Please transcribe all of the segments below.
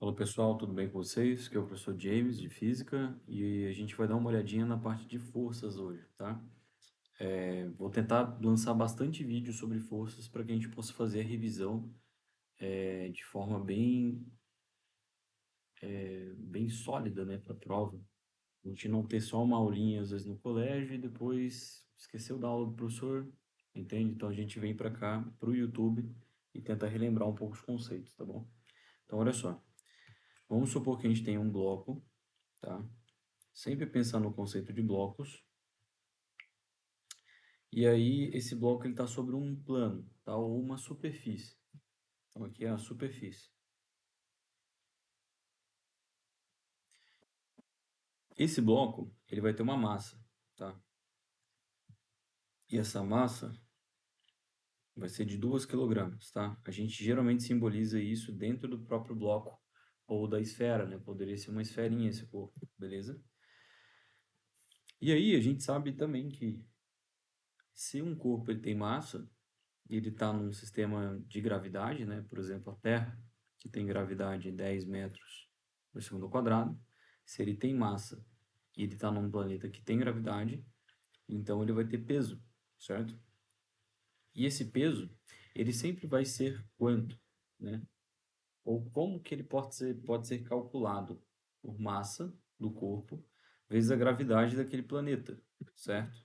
Olá pessoal, tudo bem com vocês? Aqui é o professor James de Física e a gente vai dar uma olhadinha na parte de forças hoje, tá? Vou tentar lançar bastante vídeo sobre forças para que a gente possa fazer a revisão de forma bem sólida, né, para a prova. A gente não ter só uma aulinha às vezes no colégio e depois esqueceu da aula do professor, entende? Então a gente vem para cá, para o YouTube e tenta relembrar um pouco os conceitos, tá bom? Então olha só, vamos supor que a gente tem um bloco, tá? Sempre pensar no conceito de blocos. E aí, esse bloco está sobre um plano, tá? Ou uma superfície. Então, aqui é a superfície. Esse bloco, ele vai ter uma massa, tá? E essa massa vai ser de 2 kg, tá? A gente geralmente simboliza isso dentro do próprio bloco ou da esfera, né? Poderia ser uma esferinha esse corpo, beleza? E aí, a gente sabe também que se um corpo ele tem massa, e ele está num sistema de gravidade, né? Por exemplo, a Terra, que tem gravidade 10 metros por segundo ao quadrado, se ele tem massa e ele está num planeta que tem gravidade, então ele vai ter peso, certo? E esse peso, ele sempre vai ser quanto, né? Ou como que ele pode ser calculado por massa do corpo vezes a gravidade daquele planeta, certo?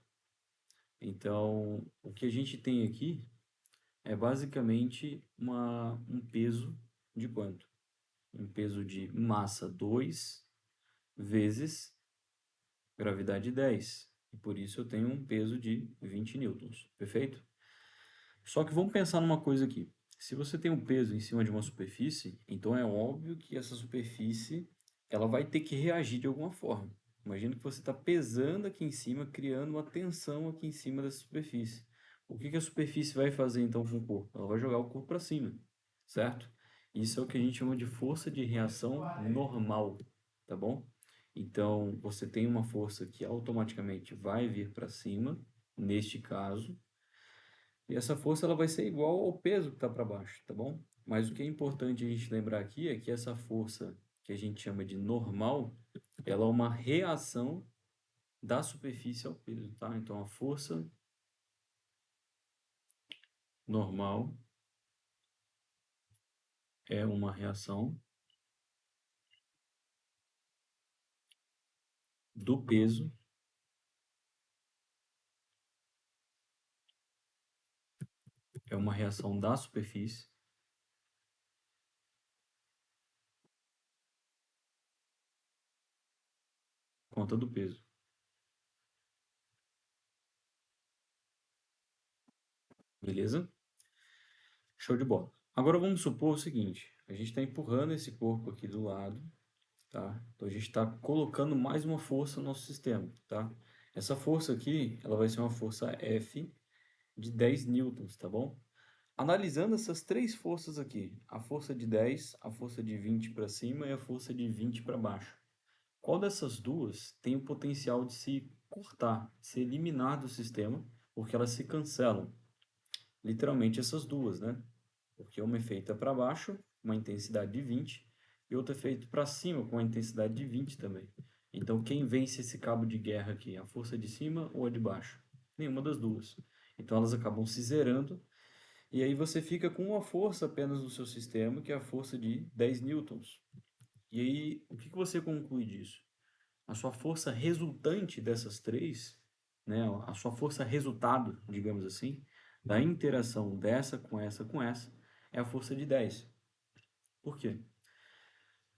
Então, o que a gente tem aqui é basicamente um peso de quanto? Um peso de massa 2 vezes gravidade 10. E por isso eu tenho um peso de 20 newtons. Perfeito? Só que vamos pensar numa coisa aqui. Se você tem um peso em cima de uma superfície, então é óbvio que essa superfície ela vai ter que reagir de alguma forma. Imagina que você está pesando aqui em cima, criando uma tensão aqui em cima dessa superfície. O que que a superfície vai fazer então com o corpo? Ela vai jogar o corpo para cima, certo? Isso é o que a gente chama de força de reação normal, tá bom? Então, você tem uma força que automaticamente vai vir para cima, neste caso, e essa força ela vai ser igual ao peso que está para baixo, tá bom? Mas o que é importante a gente lembrar aqui é que essa força que a gente chama de normal, ela é uma reação da superfície ao peso, tá? Então a força normal é uma reação do peso é uma reação da superfície contra do peso. Beleza? Show de bola. Agora vamos supor o seguinte, a gente está empurrando esse corpo aqui do lado, tá? Então a gente está colocando mais uma força no nosso sistema, tá? Essa força aqui, ela vai ser uma força F de 10 newtons, tá bom? Analisando essas três forças aqui, a força de 10, a força de 20 para cima e a força de 20 para baixo. Qual dessas duas tem o potencial de se cortar, de se eliminar do sistema, porque elas se cancelam? Literalmente essas duas, né? Porque uma é feita para baixo, uma intensidade de 20, e outra é feita para cima, com uma intensidade de 20 também. Então, quem vence esse cabo de guerra aqui? A força de cima ou a de baixo? Nenhuma das duas. Então, elas acabam se zerando, e aí você fica com uma força apenas no seu sistema, que é a força de 10 newtons. E aí, o que que você conclui disso? A sua força resultante dessas três, né, a sua força resultado, digamos assim, da interação dessa com essa com essa, é a força de 10. Por quê?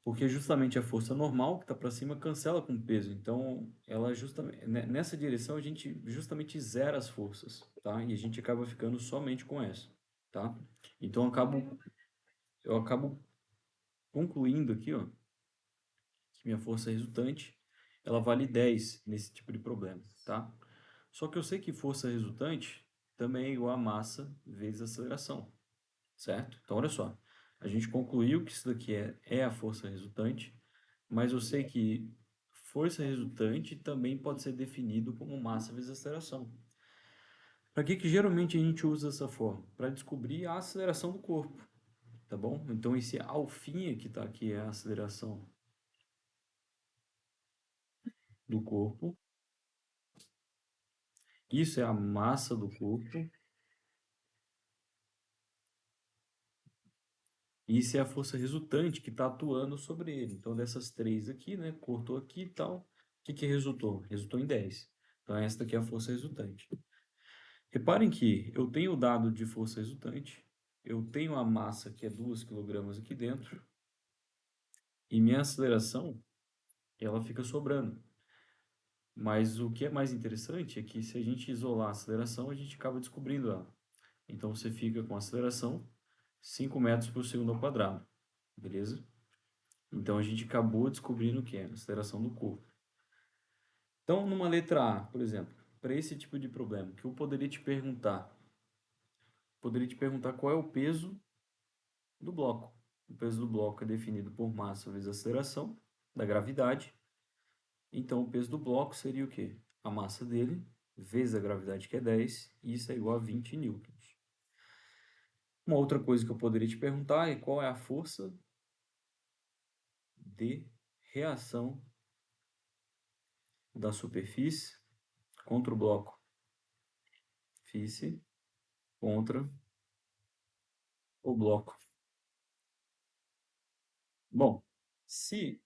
Porque justamente a força normal que está para cima cancela com o peso. Então, ela justamente nessa direção a gente justamente zera as forças, tá? E a gente acaba ficando somente com essa, tá? Então eu acabo concluindo aqui, ó, que minha força resultante, ela vale 10 nesse tipo de problema, tá? Só que eu sei que força resultante também é igual a massa vezes aceleração, certo? Então, olha só, a gente concluiu que isso daqui é a força resultante, mas eu sei que força resultante também pode ser definido como massa vezes aceleração. Para que que geralmente a gente usa essa forma? Para descobrir a aceleração do corpo, tá bom? Então esse alfinha que está aqui é a aceleração do corpo. Isso é a massa do corpo. Isso é a força resultante que está atuando sobre ele. Então, dessas três aqui, né? Cortou aqui e tal. O que que resultou? Resultou em 10. Então, essa daqui é a força resultante. Reparem que eu tenho o dado de força resultante, eu tenho a massa que é 2 kg aqui dentro, e minha aceleração, ela fica sobrando. Mas o que é mais interessante é que se a gente isolar a aceleração, a gente acaba descobrindo ela. Então, você fica com a aceleração 5 metros por segundo ao quadrado. Beleza? Então a gente acabou descobrindo o que é a aceleração do corpo. Então, numa letra A, por exemplo, para esse tipo de problema, que eu poderia te perguntar? Poderia te perguntar qual é o peso do bloco. O peso do bloco é definido por massa vezes aceleração da gravidade. Então, o peso do bloco seria o quê? A massa dele vezes a gravidade, que é 10, e isso é igual a 20 newtons. Uma outra coisa que eu poderia te perguntar é qual é a força de reação da superfície contra o bloco. Superfície contra o bloco. Bom, se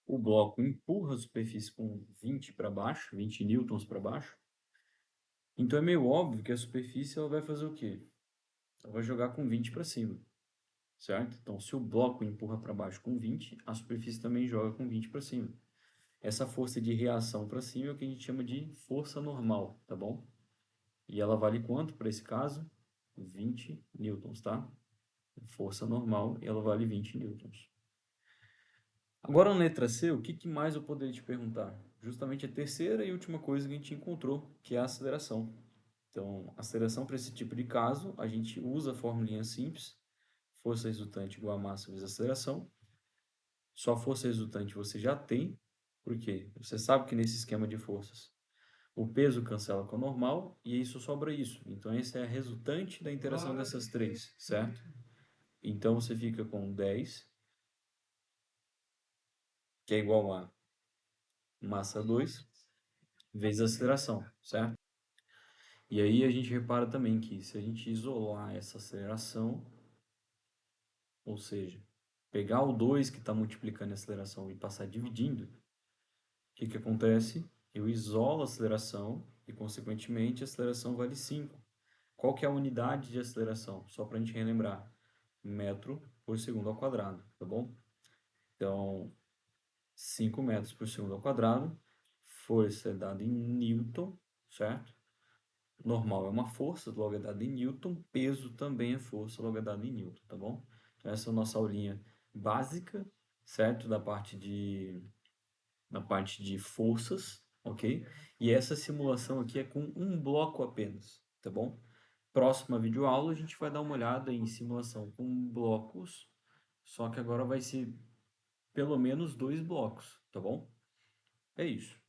o bloco empurra a superfície com 20 para baixo, 20 newtons para baixo, então é meio óbvio que a superfície ela vai fazer o quê? Ela vai jogar com 20 para cima, certo? Então, se o bloco empurra para baixo com 20, a superfície também joga com 20 para cima. Essa força de reação para cima é o que a gente chama de força normal, tá bom? E ela vale quanto para esse caso? 20 newtons, tá? Força normal, e ela vale 20 newtons. Agora, na letra C, o que mais eu poderia te perguntar? Justamente a terceira e última coisa que a gente encontrou, que é a aceleração. Então, aceleração para esse tipo de caso, a gente usa a formulinha simples, força resultante igual a massa vezes aceleração. Só a força resultante você já tem, porque você sabe que nesse esquema de forças, o peso cancela com o normal e isso sobra isso. Então, essa é a resultante da interação dessas três, certo? Então, você fica com 10, que é igual a massa 2 vezes a aceleração, certo? E aí a gente repara também que se a gente isolar essa aceleração, ou seja, pegar o 2 que está multiplicando a aceleração e passar dividindo, o que que acontece? Eu isolo a aceleração e, consequentemente, a aceleração vale 5. Qual que é a unidade de aceleração? Só para a gente relembrar. Metro por segundo ao quadrado, tá bom? Então, 5 metros por segundo ao quadrado, força é dada em Newton, certo? Normal é uma força, logo é dado em Newton. Peso também é força, logo é dado em Newton, tá bom? Então, essa é a nossa aulinha básica, certo? Da parte de forças, ok? E essa simulação aqui é com um bloco apenas, tá bom? Próxima videoaula a gente vai dar uma olhada em simulação com blocos, só que agora vai ser pelo menos 2 blocos, tá bom? É isso.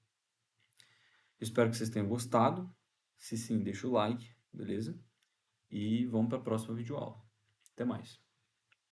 Espero que vocês tenham gostado. Se sim, deixa o like, beleza? E vamos para a próxima videoaula. Até mais.